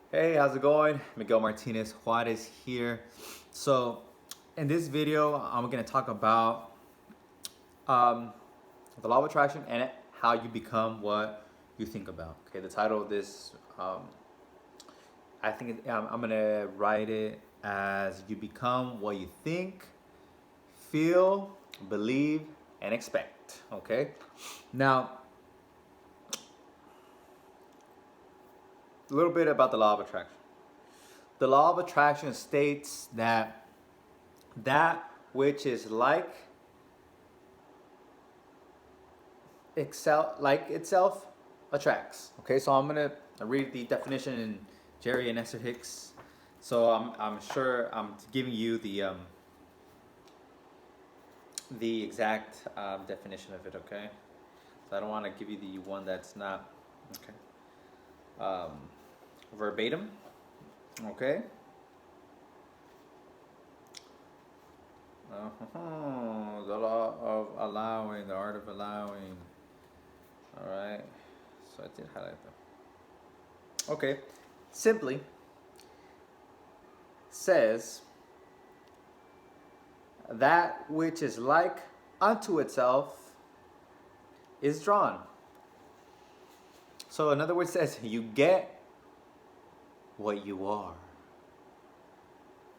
Hey, how's it going? Miguel Martinez Juarez here. So, in this video, I'm going to talk about um, the law of attraction and how you become what you think about. Okay, the title of this, I'm going to write it as You Become What You Think, Feel, Believe, and Expect. Okay, now, a little bit about the law of attraction. The law of attraction states that which is like itself attracts. Okay, so I'm gonna read the definition in Jerry and Esther Hicks. So I'm sure I'm giving you the exact definition of it. Okay, so I don't want to give you the one that's not okay um, verbatim. Okay. The law of allowing, the art of allowing. All right. So I did highlight that. Okay. Simply says that which is like unto itself is drawn. So in other words, says you get what you are.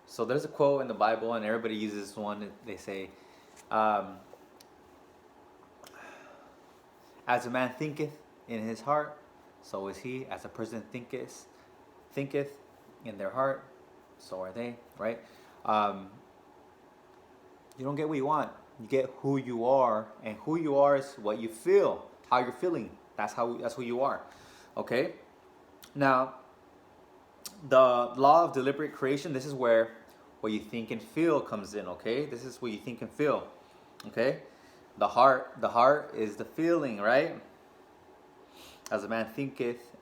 So there's a quote in the Bible, and everybody uses one. They say, "As a man thinketh in his heart, so is he. As a person thinketh in their heart, so are they." Right? You don't get what you want. You get who you are, and who you are is what you feel, how you're feeling. That's who you are. Okay. Now, the law of deliberate creation. This is where what you think and feel comes in. Okay. This is what you think and feel. Okay. The heart is the feeling, right? As a man thinketh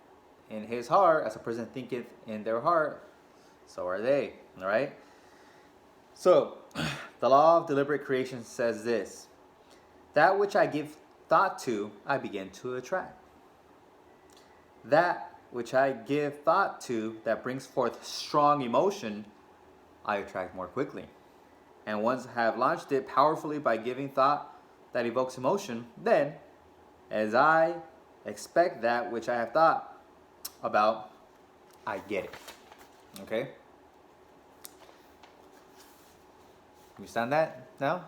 in his heart, as a person thinketh in their heart, so are they. All right. So, the law of deliberate creation says this: that which I give thought to, I begin to attract. That which I give thought to that brings forth strong emotion, I attract more quickly. And once I have launched it powerfully by giving thought that evokes emotion, then, as I expect that which I have thought about, I get it. Okay? You understand that now?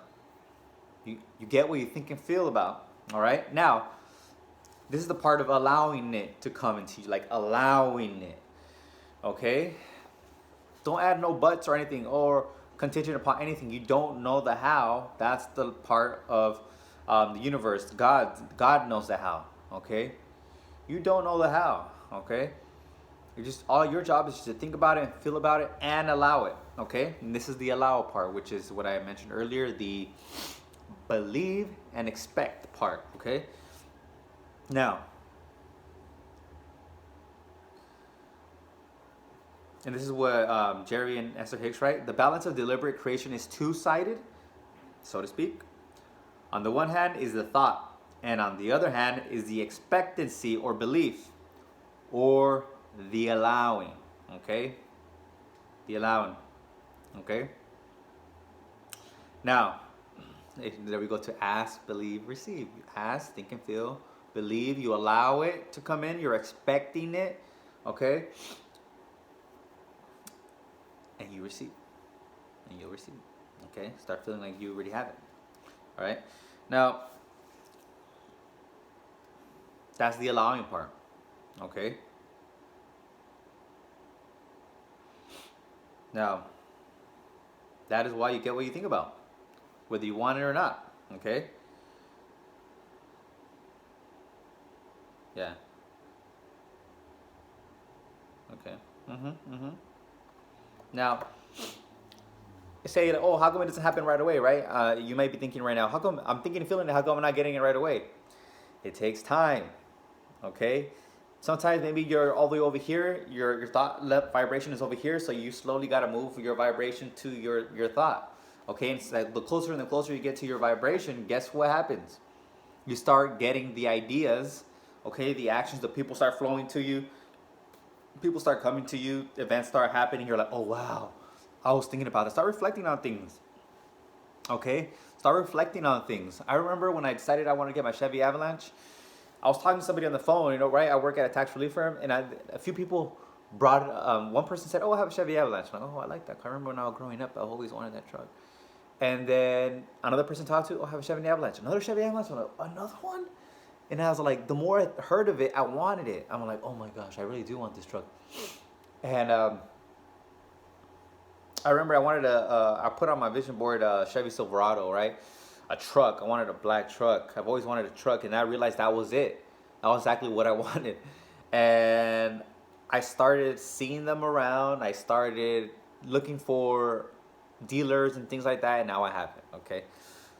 You get what you think and feel about. All right? Now, this is the part of allowing it to come into you, like allowing it. Okay? Don't add no buts or anything or contingent upon anything. You don't know the how. That's the part of the universe. God knows the how. Okay? You don't know the how. Okay? All your job is just to think about it and feel about it and allow it. Okay? And this is the allow part, which is what I mentioned earlier, the believe and expect part. Okay? Now, and this is what Jerry and Esther Hicks write: the balance of deliberate creation is two-sided, so to speak. On the one hand is the thought, and on the other hand is the expectancy or belief, or the allowing. Okay? The allowing. Okay? Now, there we go to ask, believe, receive. You ask, think, and feel. Believe, you allow it to come in. You're expecting it. Okay? And you receive. And you'll receive. Okay? Start feeling like you already have it. All right? Now, that's the allowing part. Okay? Now, that is why you get what you think about, whether you want it or not. Okay? Yeah. Okay. Now, say, oh, how come it doesn't happen right away, right? You might be thinking right now, how come I'm thinking and feeling it, how come I'm not getting it right away? It takes time. Okay? Sometimes maybe you're all the way over here, your thought vibration is over here, so you slowly got to move your vibration to your thought. Okay? And it's like the closer and the closer you get to your vibration, guess what happens? You start getting the ideas, okay, the actions, the people start flowing to you. people start coming to you, events start happening, you're like, oh wow, I was thinking about it. Start reflecting on things. Okay? Start reflecting on things. I remember when I decided I wanted to get my Chevy Avalanche, I was talking to somebody on the phone, right? I work at a tax relief firm, and a few people brought, one person said, oh, I have a Chevy Avalanche. I'm like, oh, I like that. I remember when I was growing up, I always wanted that truck. And then another person talked to, oh, I have a Chevy Avalanche. Another Chevy Avalanche. I'm like, another one? And I was like, the more I heard of it, I wanted it. I'm like, oh my gosh, I really do want this truck. And I remember I put on my vision board Chevy Silverado, right? A truck. I wanted a black truck. I've always wanted a truck, and I realized that was it. That was exactly what I wanted. And I started seeing them around. I started looking for dealers and things like that, and now I have it, okay?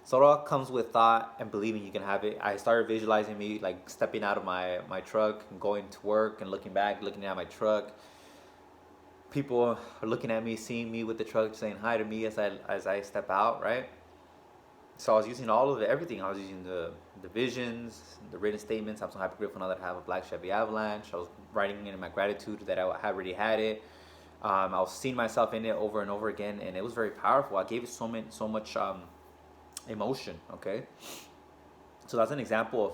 So it all comes with thought and believing you can have it. I started visualizing me like stepping out of my truck and going to work and looking back, looking at my truck. People are looking at me, seeing me with the truck, saying hi to me as I step out, right? So I was using all of it, everything. I was using the visions, the written statements. I'm so happy, grateful now that I have a black Chevy Avalanche. I was writing in my gratitude that I already had it. I was seeing myself in it over and over again, and it was very powerful. I gave it so much emotion. Okay, so that's an example of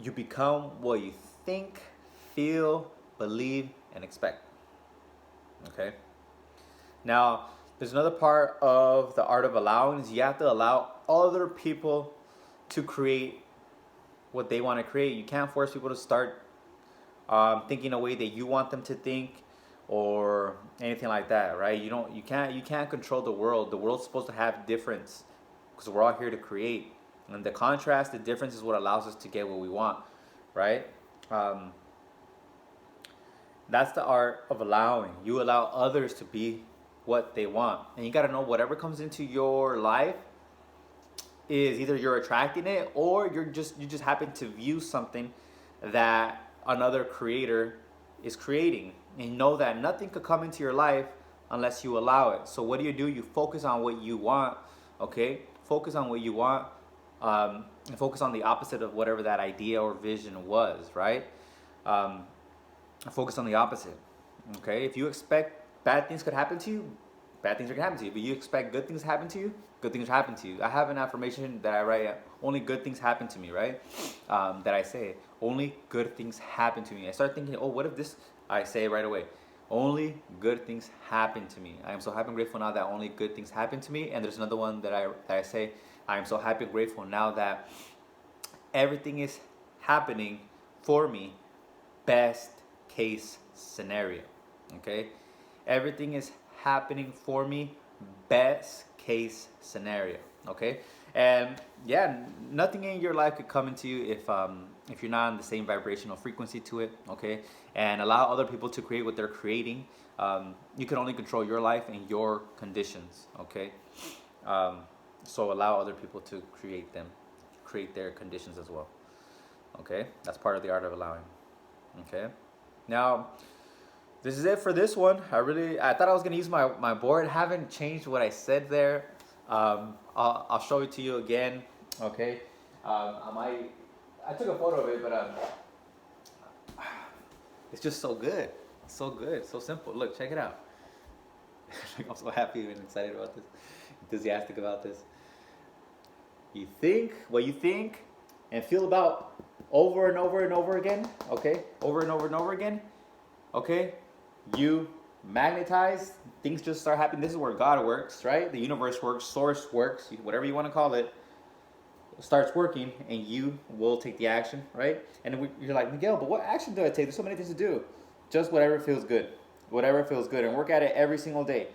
you become what you think, feel, believe, and expect. Okay. Now, there's another part of the art of allowing is you have to allow other people to create what they want to create. You can't force people to start thinking a way that you want them to think or anything like that, right? You can't control the world. The world's supposed to have difference because we're all here to create. And the contrast, the difference is what allows us to get what we want, right? That's the art of allowing. You allow others to be what they want. And you got to know whatever comes into your life is either you're attracting it or you just happen to view something that another creator is creating. And you know that nothing could come into your life unless you allow it. So what do? You focus on what you want, okay? Focus on what you want, and focus on the opposite of whatever that idea or vision was, right? Focus on the opposite, okay? If you expect bad things could happen to you, bad things are gonna happen to you. But you expect good things to happen to you, good things happen to you. I have an affirmation that I write, only good things happen to me, right? That I say, only good things happen to me. I start thinking, oh, what if this, I say right away, only good things happen to me. I am so happy and grateful now that only good things happen to me. And there's another one that I say, I am so happy and grateful now that everything is happening for me, best case scenario, okay? Everything is happening for me, best case scenario, okay? And yeah, nothing in your life could come into you if you're not on the same vibrational frequency to it, okay? And allow other people to create what they're creating. You can only control your life and your conditions, okay? So allow other people to create their conditions as well, okay? That's part of the art of allowing, okay? Now, this is it for this one. I thought I was gonna use my board. Haven't changed what I said there. I'll show it to you again. Okay. I took a photo of it, but it's just so good. So good. So simple. Look, check it out. I'm so happy and excited about this. Enthusiastic about this. You think what you think and feel about over and over and over again. Okay. Over and over and over again. Okay. You magnetize, things just start happening. This is where God works, right? The universe works, source works, whatever you want to call it, starts working, and you will take the action, right? And you're like, Miguel, but what action do I take? There's so many things to do. Just whatever feels good. Whatever feels good. And work at it every single day.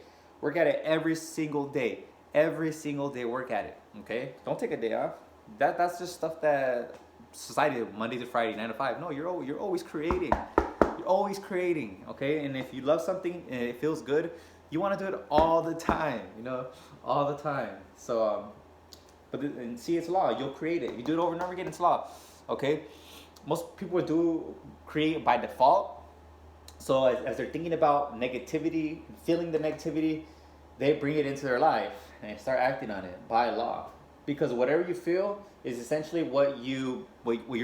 Work at it every single day. Every single day, work at it, okay? Don't take a day off. That's just stuff that society, Monday to Friday, 9 to 5. No, you're always creating. Always creating, okay? And if you love something and it feels good, you want to do it all the time, all the time. So and see, it's law. You'll create it. You do it over and over again, it's law, okay? Most people do create by default. So as they're thinking about negativity, feeling the negativity, they bring it into their life and start acting on it by law, because whatever you feel is essentially what you're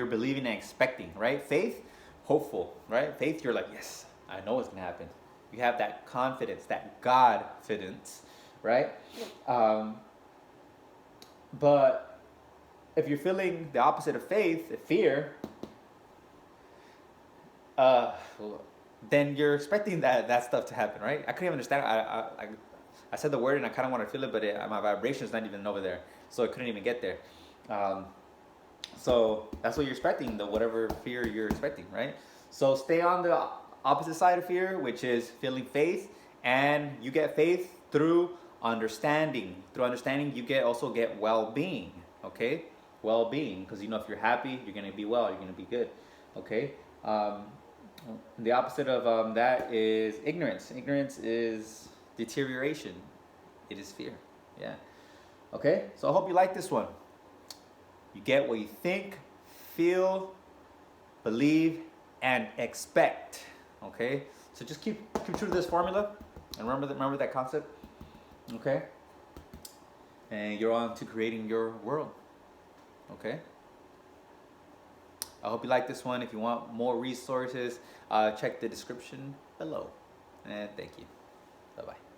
believing and expecting, right? Faith hopeful, right? Faith, you're like, yes, I know it's gonna happen. You have that confidence, that God-fidence, right? Um, but if you're feeling the opposite of faith, fear, uh, then you're expecting that stuff to happen, right? I couldn't even understand. I said the word and I kind of want to feel it, but my vibration is not even over there, so I couldn't even get there. Um, so that's what you're expecting, the whatever fear you're expecting, right? So stay on the opposite side of fear, which is feeling faith, and you get faith through understanding. Through understanding, you also get well-being. Okay, well-being, because you know if you're happy, you're gonna be well, you're gonna be good. Okay. Um, the opposite of that is ignorance. Ignorance is deterioration. It is fear. Yeah. Okay. So I hope you like this one. You get what you think, feel, believe, and expect. Okay. So just keep true to this formula, and remember that concept. Okay. And you're on to creating your world. Okay. I hope you like this one. If you want more resources, check the description below. And thank you. Bye bye.